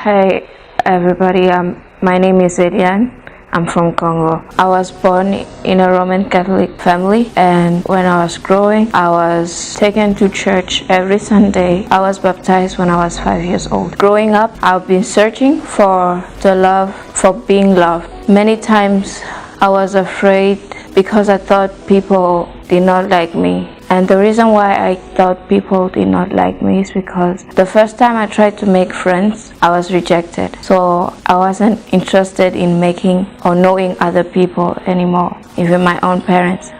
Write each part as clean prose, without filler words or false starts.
Hi everybody, my name is Eliane. I'm from Congo. I was born in a Roman Catholic family, and when I was growing, I was taken to church every Sunday. I was baptized when I was 5 years old. Growing up, I've been searching for the love, for being loved. Many times I was afraid because I thought people did not like me. And the reason why I thought people did not like me is because the first time I tried to make friends, I was rejected. So I wasn't interested in making or knowing other people anymore, even my own parents.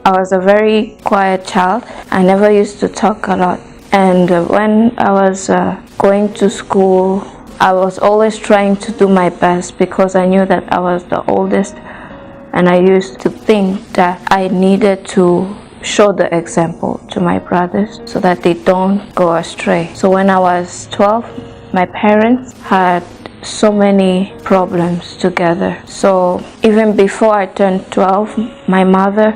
I was a very quiet child. I never used to talk a lot. And when I was going to school, I was always trying to do my best because I knew that I was the oldest. And I used to think that I needed to show the example to my brothers so that they don't go astray. So when I was 12, my parents had so many problems together. So even before I turned 12, my mother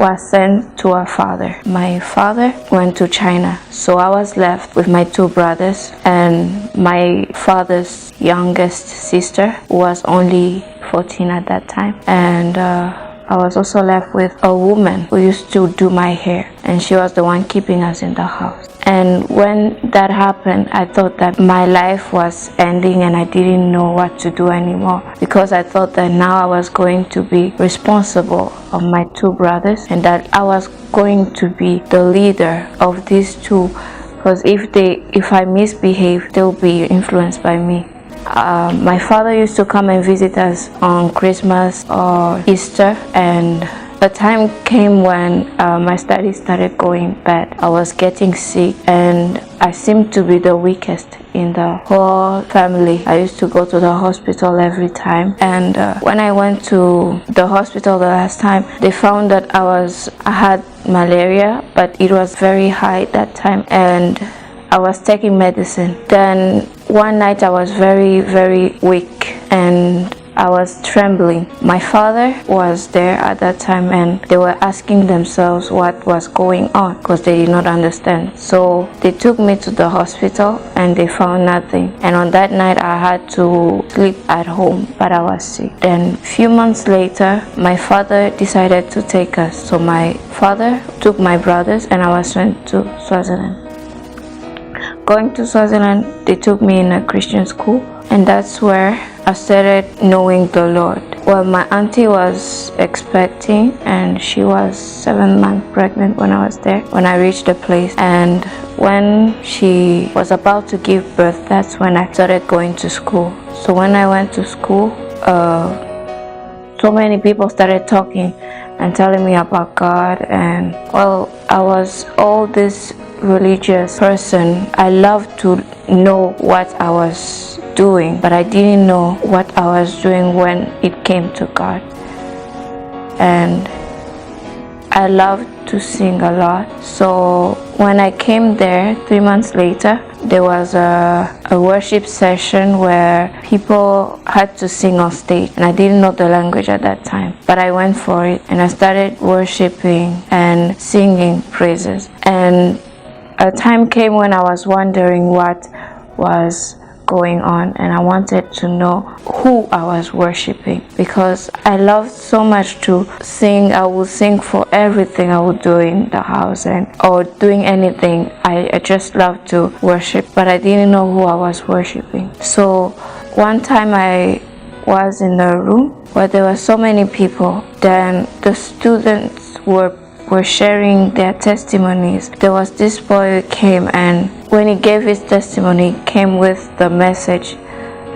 was sent to her father. My father went to China, so I was left with my two brothers and my father's youngest sister, who was only 14 at that time. And I was also left with a woman who used to do my hair, and she was the one keeping us in the house. And when that happened, I thought that my life was ending and I didn't know what to do anymore, because I thought that now I was going to be responsible of my two brothers and that I was going to be the leader of these two, because if I misbehave, they'll be influenced by me. My father used to come and visit us on Christmas or Easter, and a time came when my studies started going bad. I was getting sick and I seemed to be the weakest in the whole family. I used to go to the hospital every time, and when I went to the hospital the last time, they found that I had malaria, but it was very high that time, and I was taking medicine. Then one night I was very, very weak and I was trembling. My father was there at that time and they were asking themselves what was going on because they did not understand. So they took me to the hospital and they found nothing. And on that night I had to sleep at home, but I was sick. Then a few months later, my father decided to take us. So my father took my brothers and I was sent to Swaziland. Going to Swaziland, they took me in a Christian school, and that's where I started knowing the Lord. Well, my auntie was expecting and she was 7 months pregnant when I was there, when I reached the place. And when she was about to give birth, that's when I started going to school. So when I went to school, so many people started talking and telling me about God, and well, I was all this religious person. I loved to know what I was doing, but I didn't know what I was doing when it came to God. And I loved to sing a lot. So when I came there 3 months later, there was a worship session where people had to sing on stage, and I didn't know the language at that time, but I went for it and I started worshiping and singing praises. And a time came when I was wondering what was going on, and I wanted to know who I was worshiping, because I loved so much to sing. I would sing for everything I would do in the house or doing anything. I just loved to worship, but I didn't know who I was worshiping. So one time I was in a room where there were so many people. Then the students were sharing their testimonies. There was this boy who came, and when he gave his testimony, it came with the message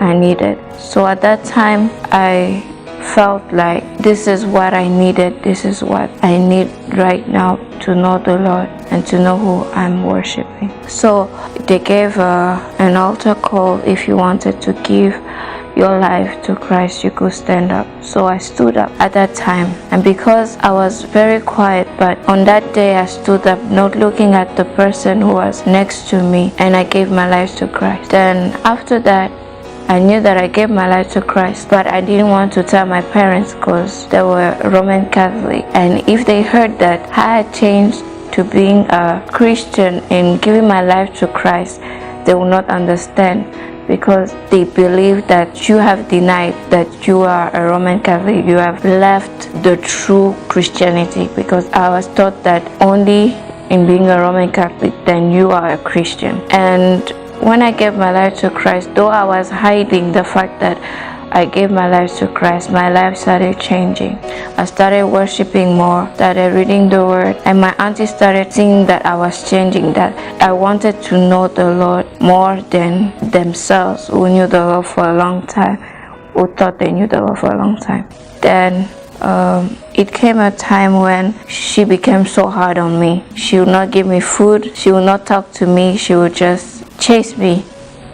I needed. So at that time, I felt like this is what I needed. This is what I need right now to know the Lord and to know who I'm worshiping. So they gave an altar call. If you wanted to give your life to Christ, you could stand up. So I stood up at that time, and because I was very quiet, but on that day I stood up, not looking at the person who was next to me, and I gave my life to Christ. Then after that, I knew that I gave my life to Christ, but I didn't want to tell my parents because they were Roman Catholic, and if they heard that I had changed to being a Christian and giving my life to Christ, they will not understand, because they believe that you have denied that you are a Roman Catholic. You have left the true Christianity, because I was taught that only in being a Roman Catholic then you are a Christian. And when I gave my life to Christ, though I was hiding the fact that I gave my life to Christ, my life started changing. I started worshiping more, started reading the word, and my auntie started seeing that I was changing, that I wanted to know the Lord more than themselves, who knew the Lord for a long time, who thought they knew the Lord for a long time. Then it came a time when she became so hard on me. She would not give me food, she would not talk to me, she would just chase me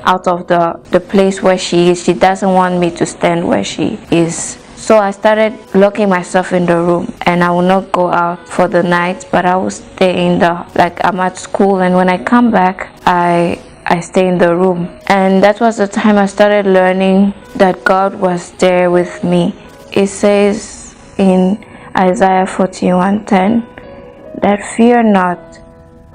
out of the place where she is. She doesn't want me to stand where she is. So I started locking myself in the room, and I will not go out for the night, but I will stay in I'm at school, and when I come back, I stay in the room. And that was the time I started learning that God was there with me. It says in Isaiah 41:10 that fear not,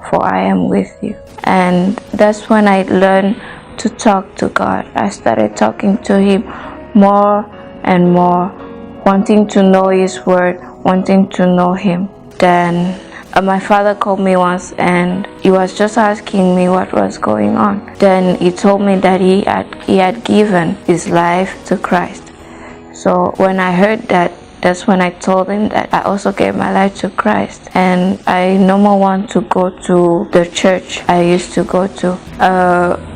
for I am with you. And that's when I learned to talk to God. I started talking to Him more and more, wanting to know His word, wanting to know Him. Then my father called me once, and he was just asking me what was going on. Then he told me that he had given his life to Christ. So when I heard that, that's when I told him that I also gave my life to Christ, and I no more want to go to the church I used to go to.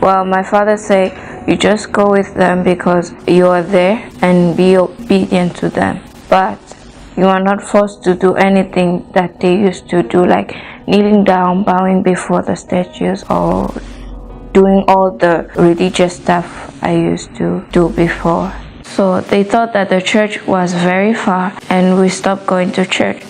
Well, my father said, you just go with them because you are there, and be obedient to them. But you are not forced to do anything that they used to do, like kneeling down, bowing before the statues, or doing all the religious stuff I used to do before. So they thought that the church was very far, and we stopped going to church.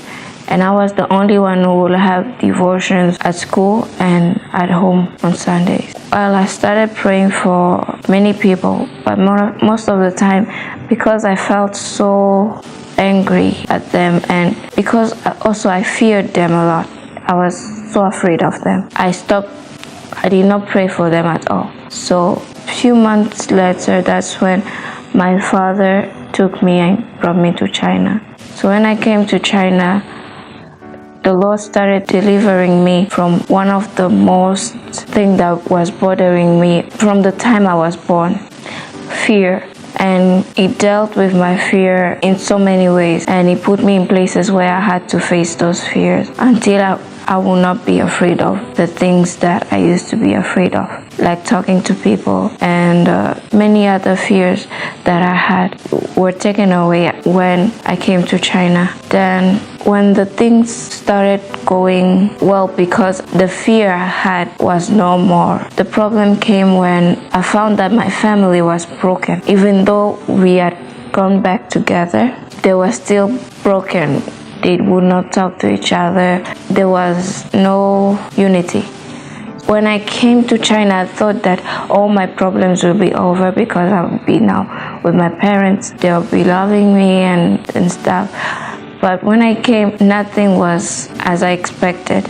And I was the only one who would have devotions at school and at home on Sundays. Well, I started praying for many people, but most of the time, because I felt so angry at them, and because also I feared them a lot, I was so afraid of them, I did not pray for them at all. So a few months later, that's when my father took me and brought me to China. So when I came to China, the Lord started delivering me from one of the most thing that was bothering me from the time I was born, fear. And He dealt with my fear in so many ways, and He put me in places where I had to face those fears until I will not be afraid of the things that I used to be afraid of, like talking to people, and many other fears that I had were taken away when I came to China. Then when the things started going well, because the fear I had was no more, the problem came when I found that my family was broken. Even though we had gone back together, they were still broken. They would not talk to each other. There was no unity. When I came to China, I thought that all my problems will be over because I would be now with my parents. They'll be loving me and stuff. But when I came, nothing was as I expected.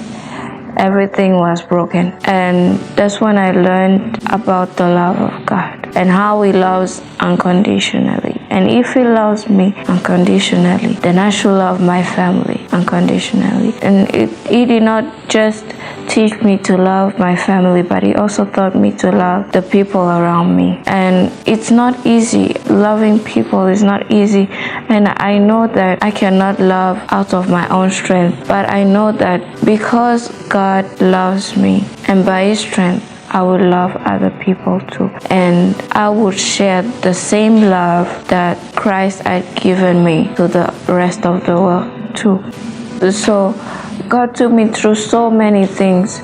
Everything was broken. And that's when I learned about the love of God and how He loves unconditionally. And if He loves me unconditionally, then I should love my family unconditionally. And He did not just teach me to love my family, but He also taught me to love the people around me. And it's not easy. Loving people is not easy. And I know that I cannot love out of my own strength. But I know that because God loves me, and by His strength, I would love other people too. And I would share the same love that Christ had given me to the rest of the world too. So God took me through so many things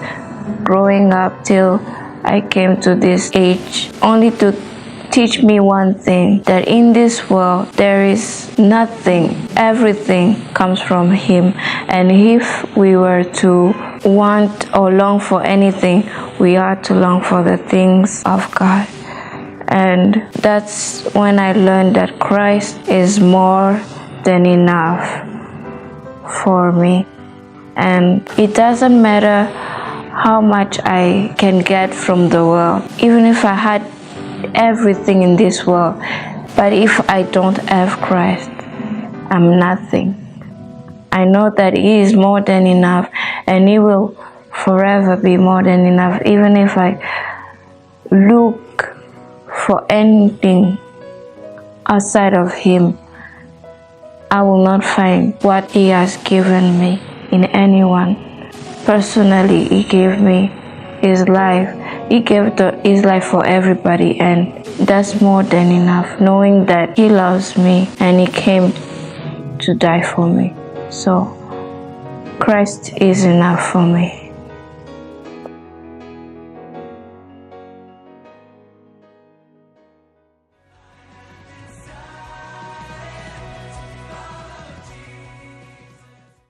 growing up till I came to this age, only to teach me one thing, that in this world there is nothing, everything comes from Him. And if we were to want or long for anything, we are to long for the things of God. And that's when I learned that Christ is more than enough for me. And it doesn't matter how much I can get from the world. Even if I had everything in this world, but if I don't have Christ, I'm nothing. I know that He is more than enough, and He will forever be more than enough. Even if I look for anything outside of Him, I will not find what He has given me in anyone. Personally, He gave me His life. He gave His life for everybody, and that's more than enough, knowing that He loves me and He came to die for me. So Christ is enough for me.